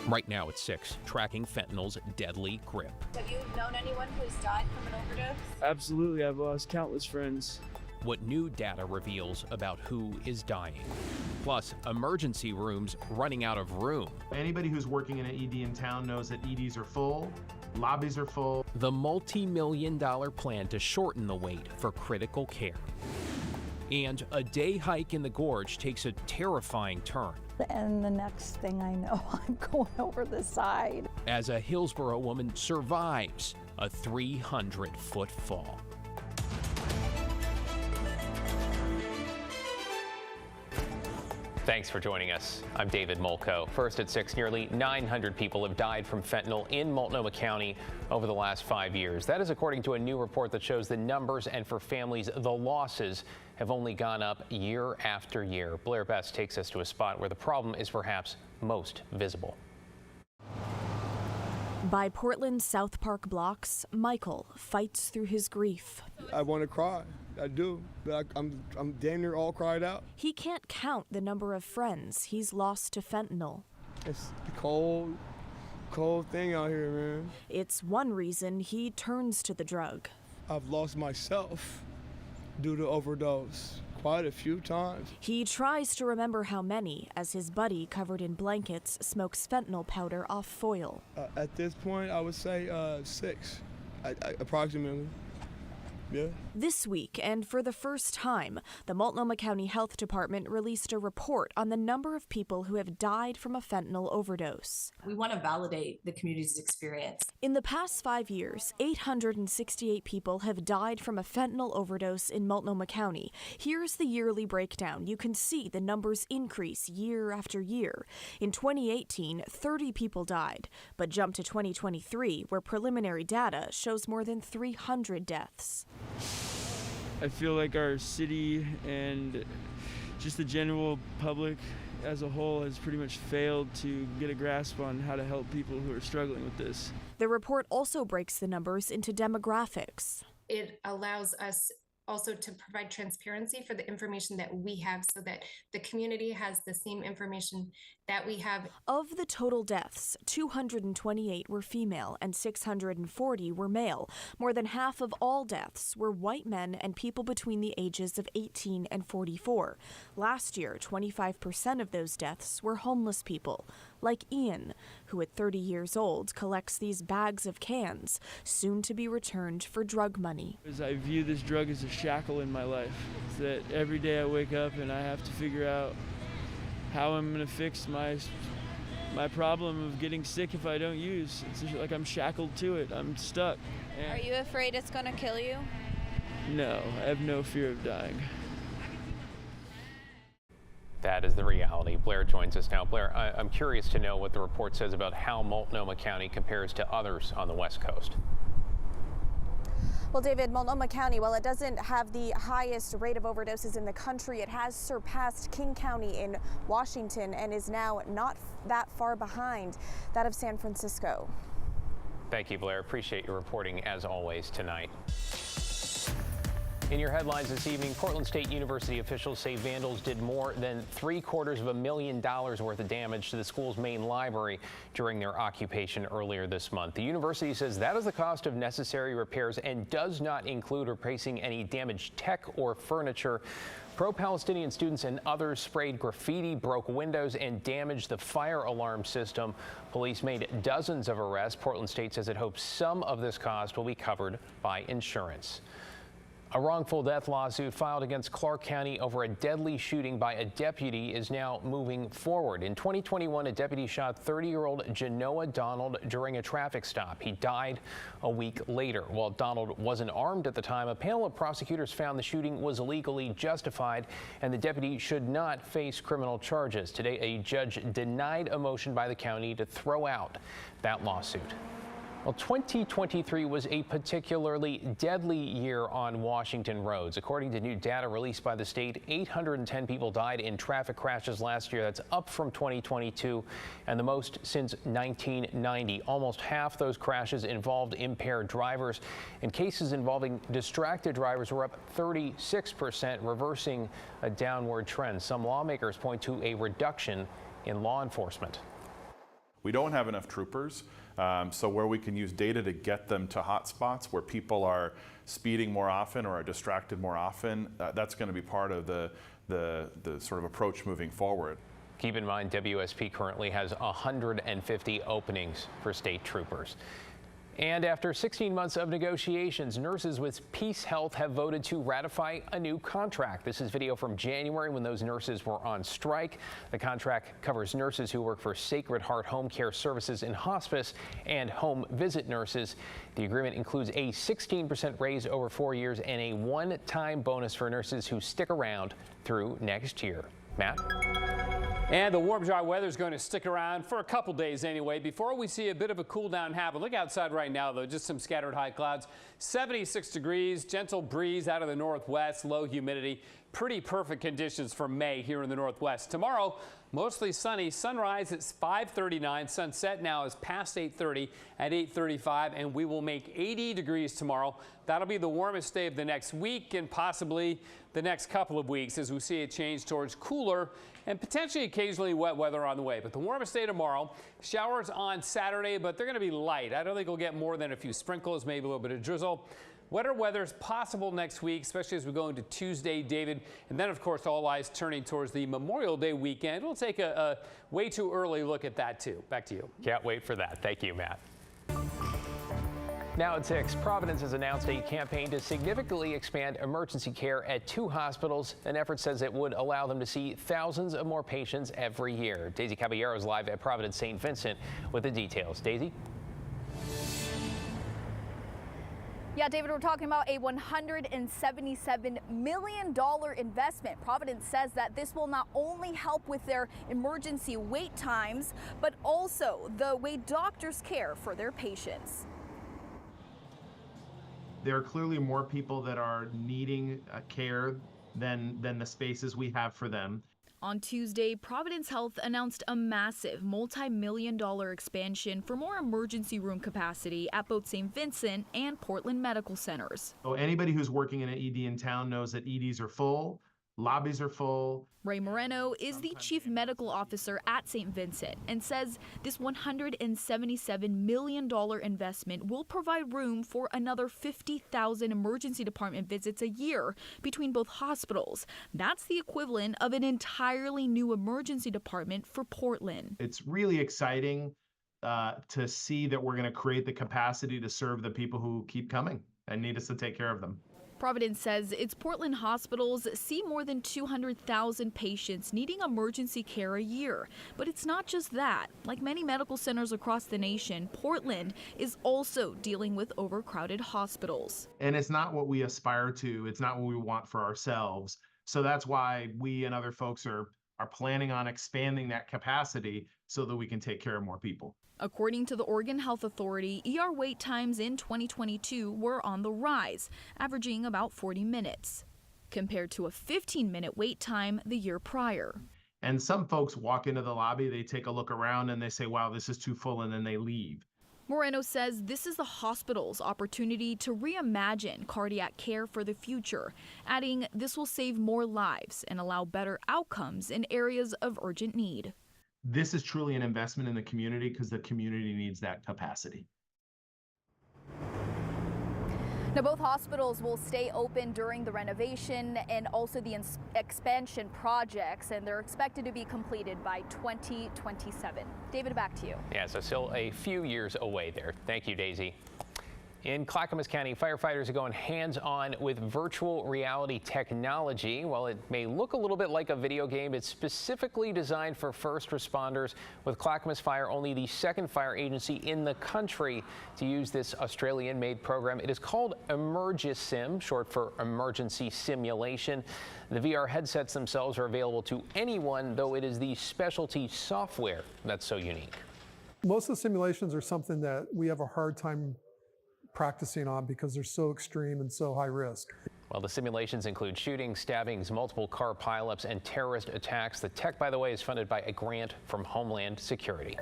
Right now at 6, tracking fentanyl's deadly grip. Have you known anyone who's died from an overdose? Absolutely, I've lost countless friends. What new data reveals about who is dying. Plus, emergency rooms running out of room. Anybody who's working in an ED in town knows that EDs are full, lobbies are full. The multi-million-dollar plan to shorten the wait for critical care. And a day hike in the gorge takes a terrifying turn. And the next thing I know, I'm going over the side. As a Hillsborough woman survives a 300-foot fall. Thanks for joining us. I'm David Molko. First at 6, nearly 900 people have died from fentanyl in Multnomah County over the last 5 years. That is according to a new report that shows the numbers, and for families, the losses have only gone up year after year. Blair Best takes us to a spot where the problem is perhaps most visible. By Portland's South Park blocks, Michael fights through his grief. I want to cry. I do, but I'm damn near all cried out. He can't count the number of friends he's lost to fentanyl. It's the cold thing out here, man. It's one reason he turns to the drug. I've lost myself due to overdose quite a few times. He tries to remember how many as his buddy, covered in blankets, smokes fentanyl powder off foil. At this point, I would say 6, approximately. Yeah. This week, and for the first time, the Multnomah County Health Department released a report on the number of people who have died from a fentanyl overdose. We want to validate the community's experience. In the past 5 years, 868 people have died from a fentanyl overdose in Multnomah County. Here's the yearly breakdown. You can see the numbers increase year after year. In 2018, 30 people died, but jump to 2023, where preliminary data shows more than 300 deaths. I feel like our city and just the general public as a whole has pretty much failed to get a grasp on how to help people who are struggling with this. The report also breaks the numbers into demographics. It allows us also to provide transparency for the information that we have so that the community has the same information that we have. Of the total deaths, 228 were female and 640 were male. More than half of all deaths were white men and people between the ages of 18 and 44. Last year, 25% of those deaths were homeless people, like Ian, who at 30 years old collects these bags of cans, soon to be returned for drug money. I view this drug as a shackle in my life. It's that every day I wake up and I have to figure out how I'm going to fix my problem of getting sick if I don't use. It's just like I'm shackled to it. I'm stuck. Are you afraid it's going to kill you? No, I have no fear of dying. That is the reality. Blair joins us now. Blair, I'm curious to know what the report says about how Multnomah County compares to others on the West Coast. Well, David, Multnomah County, while it doesn't have the highest rate of overdoses in the country, it has surpassed King County in Washington and is now not that far behind that of San Francisco. Thank you, Blair. Appreciate your reporting as always tonight. In your headlines this evening, Portland State University officials say vandals did more than $750,000 worth of damage to the school's main library during their occupation earlier this month. The university says that is the cost of necessary repairs and does not include replacing any damaged tech or furniture. Pro-Palestinian students and others sprayed graffiti, broke windows, and damaged the fire alarm system. Police made dozens of arrests. Portland State says it hopes some of this cost will be covered by insurance. A wrongful death lawsuit filed against Clark County over a deadly shooting by a deputy is now moving forward. In 2021, a deputy shot 30-year-old Genoa Donald during a traffic stop. He died a week later. While Donald wasn't armed at the time, a panel of prosecutors found the shooting was legally justified and the deputy should not face criminal charges. Today, a judge denied a motion by the county to throw out that lawsuit. Well, 2023 was a particularly deadly year on Washington roads. According to new data released by the state, 810 people died in traffic crashes last year. That's up from 2022 and the most since 1990. Almost half those crashes involved impaired drivers, and cases involving distracted drivers were up 36%, reversing a downward trend. Some lawmakers point to a reduction in law enforcement. We don't have enough troopers, so where we can use data to get them to hot spots where people are speeding more often or are distracted more often, that's going to be part of the sort of approach moving forward. Keep in mind, WSP currently has 150 openings for state troopers. And after 16 months of negotiations, nurses with Peace Health have voted to ratify a new contract. This is video from January when those nurses were on strike. The contract covers nurses who work for Sacred Heart Home Care Services in hospice and home visit nurses. The agreement includes a 16% raise over 4 years and a one-time bonus for nurses who stick around through next year. Matt? And the warm, dry weather is going to stick around for a couple days anyway before we see a bit of a cool down happen. Look outside right now, though, just some scattered high clouds. 76 degrees, gentle breeze out of the northwest, low humidity. Pretty perfect conditions for May here in the northwest. Tomorrow, mostly sunny. Sunrise at 5:39. Sunset now is past 8:30 at 8:35, and we will make 80 degrees tomorrow. That'll be the warmest day of the next week and possibly the next couple of weeks as we see a change towards cooler and potentially occasionally wet weather on the way. But the warmest day tomorrow. Showers on Saturday, but they're going to be light. I don't think we'll get more than a few sprinkles, maybe a little bit of drizzle. Wetter weather is possible next week, especially as we go into Tuesday, David. And then, of course, all eyes turning towards the Memorial Day weekend. We'll take a way too early look at that, too. Back to you. Can't wait for that. Thank you, Matt. Now at 6, Providence has announced a campaign to significantly expand emergency care at 2 hospitals. An effort says it would allow them to see thousands of more patients every year. Daisy Caballero is live at Providence St. Vincent with the details. Daisy? Yeah, David, we're talking about a $177 million investment. Providence says that this will not only help with their emergency wait times, but also the way doctors care for their patients. There are clearly more people that are needing care than the spaces we have for them. On Tuesday, Providence Health announced a massive multi-million-dollar expansion for more emergency room capacity at both St. Vincent and Portland medical centers. So anybody who's working in an ED in town knows that EDs are full, lobbies are full. Ray Moreno is the chief medical officer at St. Vincent and says this $177 million investment will provide room for another 50,000 emergency department visits a year between both hospitals. That's the equivalent of an entirely new emergency department for Portland. It's really exciting to see that we're going to create the capacity to serve the people who keep coming and need us to take care of them. Providence says its Portland hospitals see more than 200,000 patients needing emergency care a year. But it's not just that. Like many medical centers across the nation, Portland is also dealing with overcrowded hospitals. And it's not what we aspire to. It's not what we want for ourselves. So that's why we and other folks are planning on expanding that capacity so that we can take care of more people. According to the Oregon Health Authority, ER wait times in 2022 were on the rise, averaging about 40 minutes, compared to a 15-minute wait time the year prior. And some folks walk into the lobby, they take a look around and they say, wow, this is too full, and then they leave. Moreno says this is the hospital's opportunity to reimagine cardiac care for the future, adding this will save more lives and allow better outcomes in areas of urgent need. This is truly an investment in the community because the community needs that capacity. Now, both hospitals will stay open during the renovation and also the expansion projects, and they're expected to be completed by 2027. David, back to you. Yeah, so still a few years away there. Thank you, Daisy. In Clackamas County, firefighters are going hands-on with virtual reality technology. While it may look a little bit like a video game, it's specifically designed for first responders, with Clackamas Fire only the second fire agency in the country to use this Australian-made program. It is called EmergiSim, short for Emergency Simulation. The VR headsets themselves are available to anyone, though it is the specialty software that's so unique. Most of the simulations are something that we have a hard time practicing on because they're so extreme and so high risk. Well, the simulations include shootings, stabbings, multiple car pileups, and terrorist attacks. The tech, by the way, is funded by a grant from Homeland Security.